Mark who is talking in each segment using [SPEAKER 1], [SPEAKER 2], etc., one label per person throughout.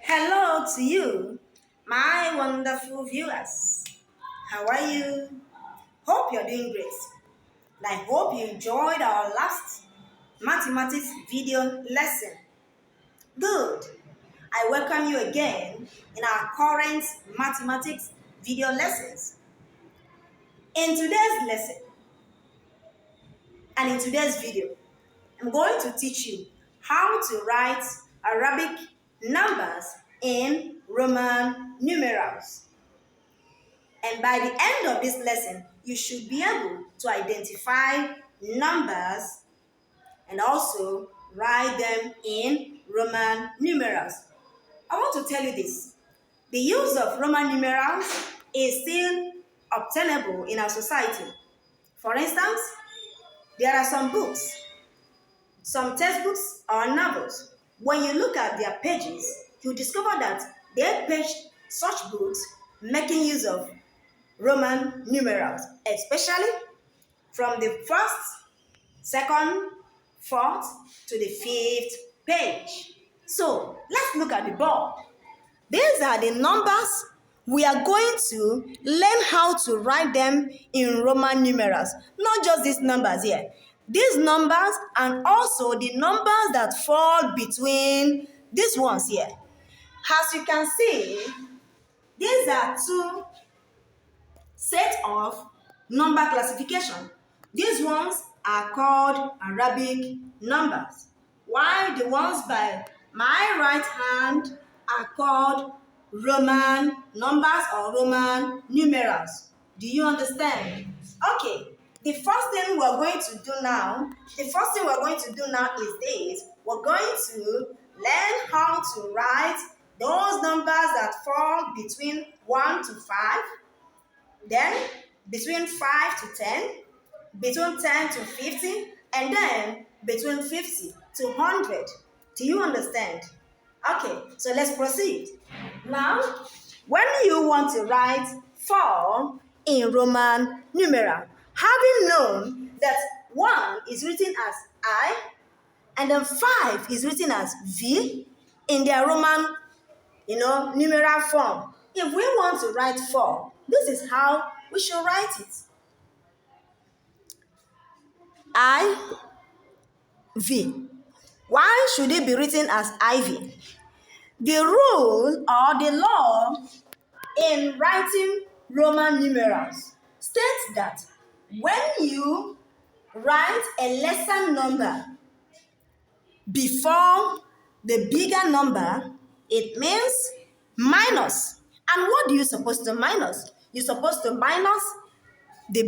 [SPEAKER 1] Hello to you, my wonderful viewers. How are you? Hope you're doing great. And I hope you enjoyed our last mathematics video lesson. Good. I welcome you again in our current mathematics video lessons. In today's lesson and in today's video, I'm going to teach you how to write Arabic numbers in Roman numerals. And by the end of this lesson, you should be able to identify numbers and also write them in Roman numerals. I want to tell you this. The use of Roman numerals is still obtainable in our society. For instance, there are some books, some textbooks or novels. When you look at their pages, you discover that they page such books making use of Roman numerals, especially from the first, second, fourth to the fifth page. So let's look at the board. These are the numbers. We are going to learn how to write them in Roman numerals. Not just these numbers here. These numbers and also the numbers that fall between these ones here. As you can see, these are two set of number classification. These ones are called Arabic numbers, while the ones by my right hand are called Roman numbers or Roman numerals. Do you understand? Okay, the first thing we're going to do now is this. We're going to learn how to write those numbers that fall between 1 to 5, then between 5 to 10, between 10 to 50, and then between 50 to 100. Do you understand? Okay, so let's proceed. Now, when you want to write 4 in Roman numeral, having known that 1 is written as I, and then 5 is written as V in their Roman, numeral form. If we want to write 4, this is how we should write it. IV. Why should it be written as IV? The rule or the law in writing Roman numerals states that when you write a lesser number before the bigger number, it means minus. And what do you supposed to minus? You're supposed to minus the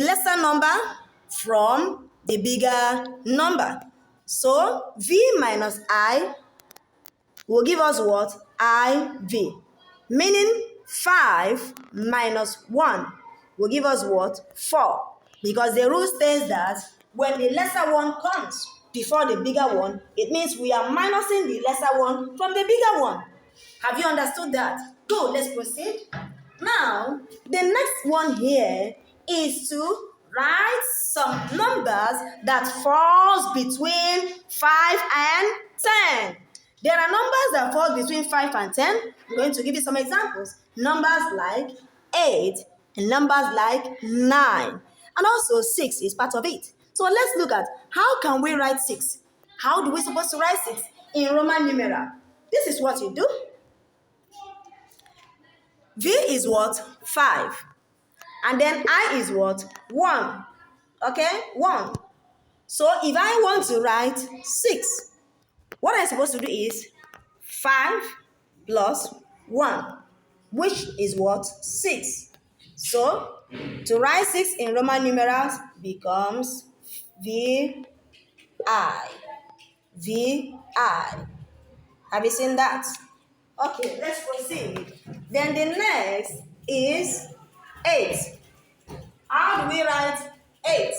[SPEAKER 1] lesser number from the bigger number. So V minus I will give us what? IV. Meaning 5 minus 1 will give us what? 4. Because the rule states that when the lesser one comes before the bigger one, it means we are minusing the lesser one from the bigger one. Have you understood that? Go, let's proceed. Now, the next one here is to write some numbers that falls between 5 and 10. There are numbers that fall between 5 and 10. I'm going to give you some examples. Numbers like 8 and numbers like 9. And also 6 is part of it. So let's look at how can we write 6? How do we supposed to write 6 in Roman numeral? This is what you do. V is what? 5. And then I is what? 1. Okay? 1. So if I want to write 6, what I'm supposed to do is 5 plus 1, which is what? 6. So to write 6 in Roman numerals becomes VI. VI. Have you seen that? Okay, let's proceed. Then the next is 8. How do we write 8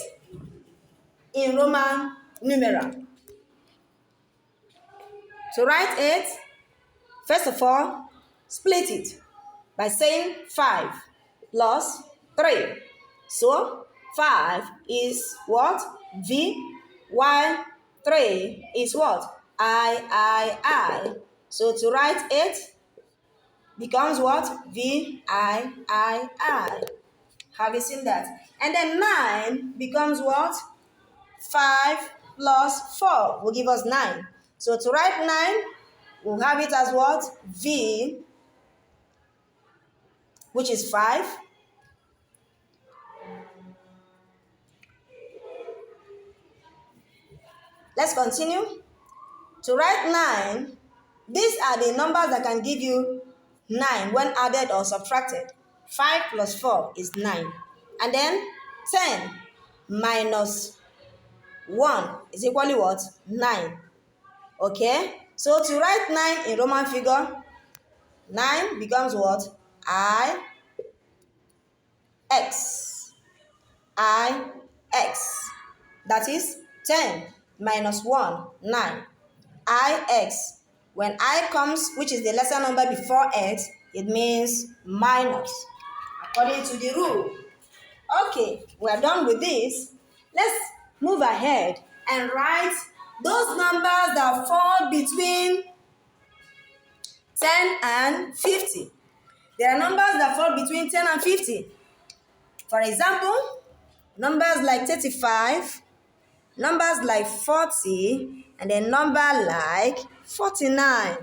[SPEAKER 1] in Roman numeral? To write 8, first of all, split it by saying 5 plus 3. So 5 is what? V, while 3 is what? I. So to write 8 becomes what? V-I-I-I. Have you seen that? And then 9 becomes what? 5 plus 4 will give us 9. So to write 9, we'll have it as what? V, which is 5. Let's continue. To write 9, these are the numbers that can give you 9 when added or subtracted. 5 plus 4 is 9. And then 10 minus 1 is equally what? 9. Okay? So to write 9 in Roman figure, 9 becomes what? I, X. I, X. That is 10 minus 1, 9. I, X. When I comes, which is the lesser number before X, it means minus, according to the rule. Okay, we're done with this. Let's move ahead and write those numbers that fall between 10 and 50. There are numbers that fall between 10 and 50. For example, numbers like 35, numbers like 40, and a number like 49.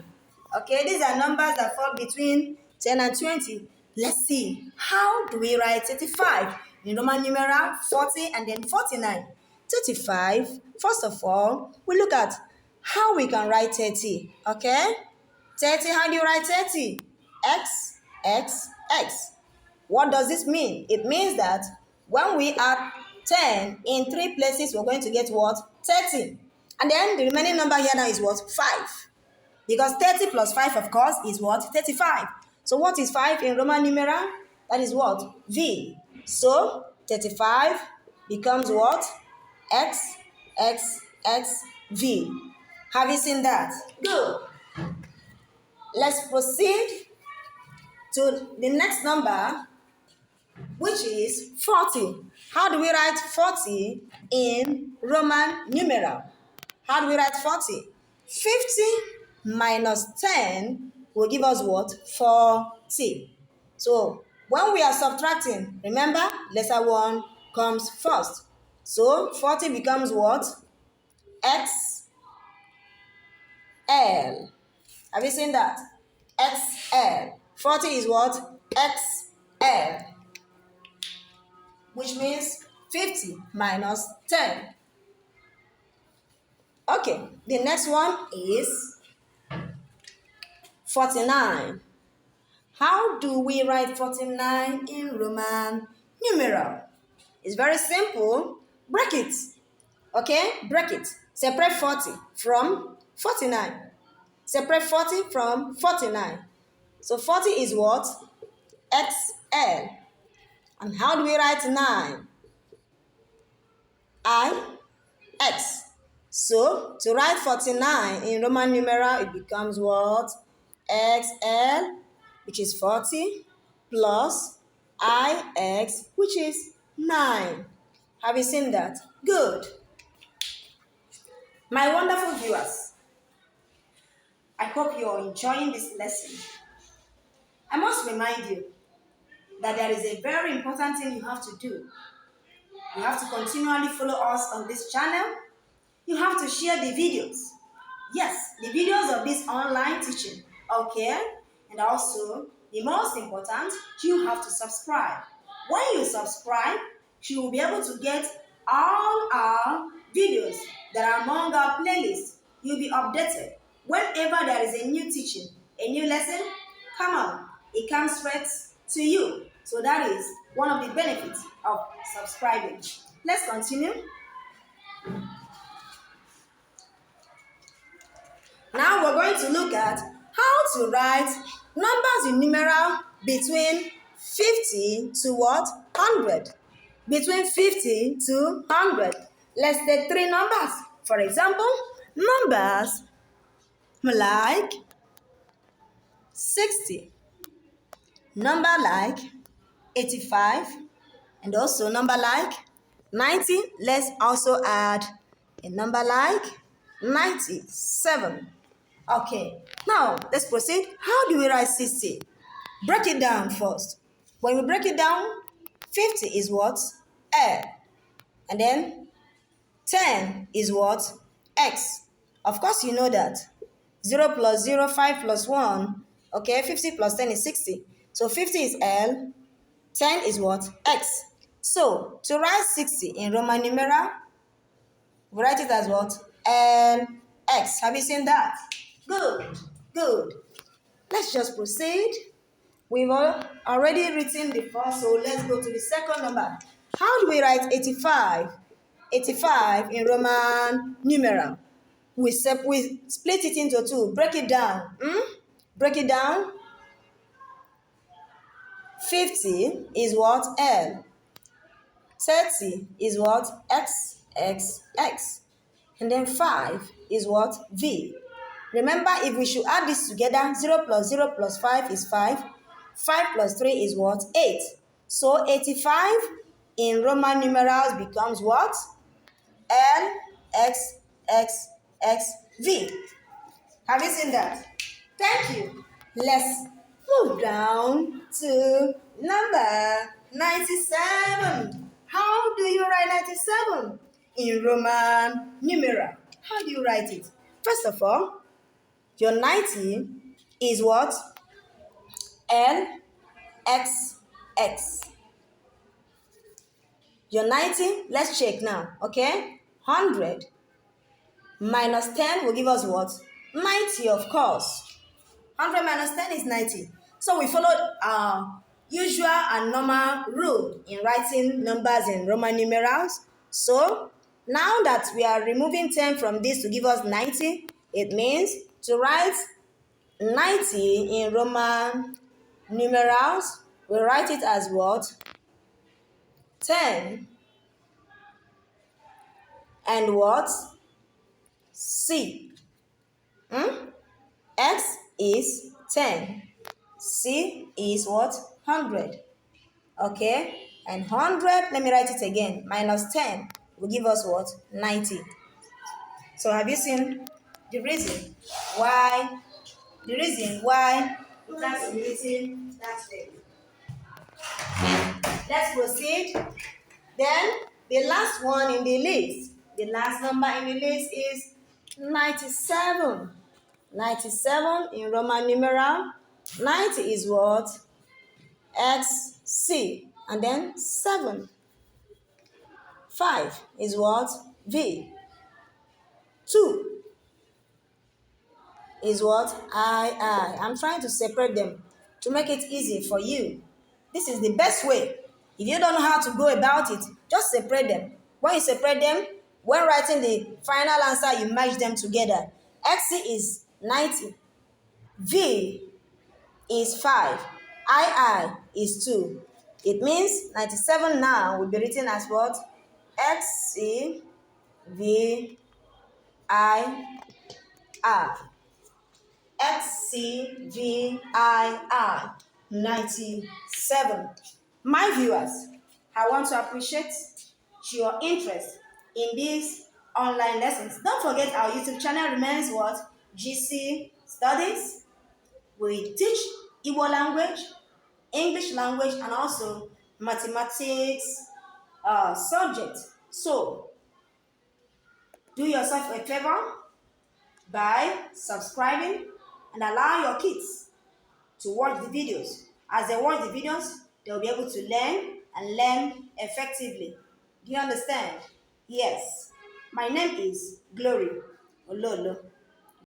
[SPEAKER 1] Okay, these are numbers that fall between 10 and 20. Let's see, how do we write 35 in Roman numeral, 40, and then 49? 35, first of all, we look at how we can write 30, okay? 30, how do you write 30? X, X, X. What does this mean? It means that when we add 10 in 3 places, we're going to get what? 30. And then the remaining number here now is what? 5. Because 30 plus 5, of course, is what? 35. So what is 5 in Roman numeral? That is what? V. So 35 becomes what? X, X, X, V. Have you seen that? Good. Let's proceed to the next number, which is 40. How do we write 40 in Roman numeral? How do we write 40? 50 minus 10 will give us what? 40. So when we are subtracting, remember, lesser one comes first. So 40 becomes what? XL. Have you seen that? XL. 40 is what? XL. Which means 50 minus 10. Okay, the next one is 49. How do we write 49 in Roman numeral? It's very simple. Break it. Okay, break it. Separate 40 from 49. Separate 40 from 49. So 40 is what? XL. And how do we write 9? IX. So to write 49 in Roman numeral, it becomes what? XL, which is 40, plus IX, which is 9. Have you seen that? Good. My wonderful viewers, I hope you're enjoying this lesson. I must remind you that there is a very important thing you have to do. You have to continually follow us on this channel. You have to share the videos. Yes, the videos of this online teaching. Okay? And also, the most important, you have to subscribe. When you subscribe, you will be able to get all our videos that are among our playlists. You'll be updated. Whenever there is a new teaching, a new lesson, come on, it comes straight to you. So that is one of the benefits of subscribing. Let's continue. Now we're going to look at how to write numbers in numeral between 50 to what? 100. Between 50 to 100. Let's take 3 numbers. For example, numbers like 60, number like 85, and also number like 90. Let's also add a number like 97. Okay, now let's proceed. How do we write 60? Break it down first. When we break it down, 50 is what? L. And then 10 is what? X. Of course, you know that. 0 plus 0, 5 plus 1. Okay, 50 plus 10 is 60. So 50 is L, 10 is what? X. So to write 60 in Roman numeral, we write it as what? LX. Have you seen that? Good, good. Let's just proceed. We've already written the first, so let's go to the second number. How do we write 85? 85 in Roman numeral. We split it into two. Break it down. Break it down. 50 is what? L. 30 is what? X, X, X. And then 5 is what? V. Remember, if we should add this together, 0 plus 0 plus 5 is 5. 5 plus 3 is what? 8. So 85 in Roman numerals becomes what? L, X, X, X, V. Have you seen that? Thank you. Let's move down to number 97. How do you write 97 in Roman numeral? How do you write it? First of all, your 90 is what? L, X, X. Your 90, let's check now, okay? 100 minus 10 will give us what? 90, of course. 100 minus 10 is 90. So we followed our usual and normal rule in writing numbers in Roman numerals. So now that we are removing 10 from this to give us 90, it means to write 90 in Roman numerals, we write it as what? 10 and what? C. X is 10. C is what? 100. Okay? And 100, let me write it again. Minus 10 will give us what? 90. So have you seen the reason why? The reason why it has to be written that way. Let's proceed. Then the last one in the list, the last number in the list is 97. 97 in Roman numeral. 90 is what? XC. And then 7. 5 is what? V. 2 is what? I. I'm trying to separate them to make it easy for you. This is the best way. If you don't know how to go about it, just separate them. When you separate them, when writing the final answer, you merge them together. XC is 90. V is 5. II is 2. It means 97 now will be written as what? XC V I R. XCVII 97. My viewers, I want to appreciate your interest in these online lessons. Don't forget our YouTube channel remains what? GC Studies. We teach Igbo language, English language, and also mathematics subject. So, do yourself a favor by subscribing and allow your kids to watch the videos. As they watch the videos, they'll be able to learn and learn effectively. Do you understand? Yes. My name is Glory Ololo.